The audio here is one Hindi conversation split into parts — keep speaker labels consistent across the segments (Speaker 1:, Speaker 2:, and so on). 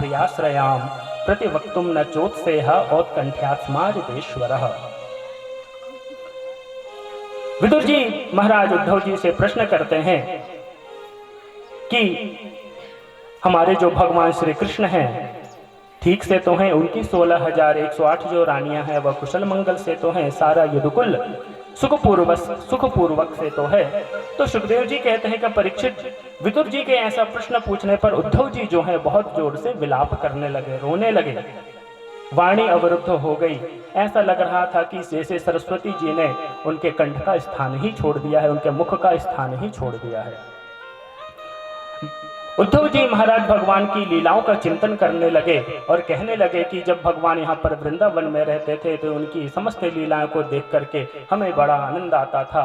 Speaker 1: प्रियाश्रयाम प्रतिवक्तुम न चोत्सेह औत्कंठ्यात्मारितेश्वरः। विदुर जी महाराज उद्धव जी से प्रश्न करते हैं कि हमारे जो भगवान श्री कृष्ण हैं ठीक से तो हैं, उनकी 16,108 जो रानियां हैं वह कुशल मंगल से तो हैं, सारा यदुकुल सुखपूर्वक से तो है। तो सुखदेव जी कहते हैं कि परीक्षित, विदुर जी के ऐसा प्रश्न पूछने पर उद्धव जी जो है बहुत जोर से विलाप करने लगे, रोने लगे, वाणी अवरुद्ध हो गई। ऐसा लग रहा था कि जैसे सरस्वती जी ने उनके कंठ का स्थान ही छोड़ दिया है, उनके मुख का स्थान ही छोड़ दिया है। उद्धव जी महाराज भगवान की लीलाओं का चिंतन करने लगे और कहने लगे कि जब भगवान यहाँ पर वृंदावन में रहते थे तो उनकी समस्त लीलाओं को देख करके हमें बड़ा आनंद आता था।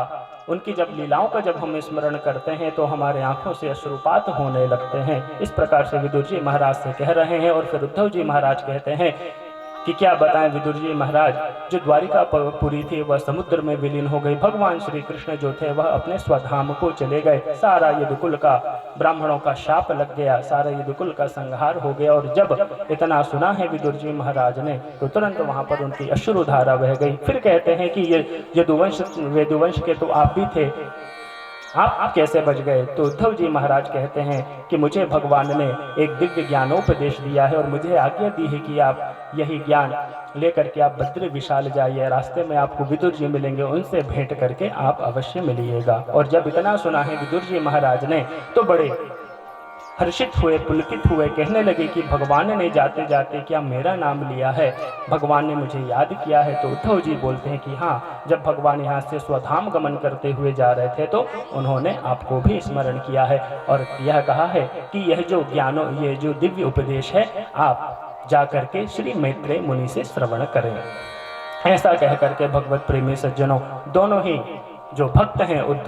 Speaker 1: उनकी जब लीलाओं का जब हम स्मरण करते हैं तो हमारे आंखों से अश्रुपात होने लगते हैं। इस प्रकार से विदुर जी महाराज से कह रहे हैं। और फिर उद्धव जी महाराज कहते हैं कि क्या बताएं विदुर जी महाराज, जो द्वारिका पुरी थी वह समुद्र में विलीन हो गई। भगवान श्री कृष्ण जो थे वह अपने स्वधाम को चले गए। सारा यदुकुल का, ब्राह्मणों का शाप लग गया, सारा यदुकुल का संहार हो गया। और जब इतना सुना है विदुर जी महाराज ने तो तुरंत वहां पर उनकी अश्रुधारा बह गई। फिर कहते हैं कि ये वेदुवंश के तो आप भी थे, आप कैसे बच गए? तो उद्धव जी महाराज कहते हैं कि मुझे भगवान ने एक दिव्य ज्ञानोपदेश दिया है और मुझे आज्ञा दी है कि आप यही ज्ञान लेकर के आप बद्री विशाल जाइए, रास्ते में आपको विदुर जी मिलेंगे, उनसे भेंट करके आप अवश्य मिलिएगा। और जब इतना सुना है विदुर जी महाराज ने तो बड़े हर्षित हुए, पुलकित हुए, कहने लगे कि भगवान ने जाते जाते क्या मेरा नाम लिया है, भगवान ने मुझे याद किया है। तो उद्धव जी बोलते हैं कि हाँ, जब भगवान यहाँ से स्वधाम गमन करते हुए जा रहे थे तो उन्होंने आपको भी स्मरण किया है और यह कहा है कि यह जो दिव्य उपदेश है आप जा करके श्री मैत्रेय मुनि से श्रवण करें। ऐसा कह करके भगवत प्रेमी सज्जनों, दोनों ही जो भक्त हैं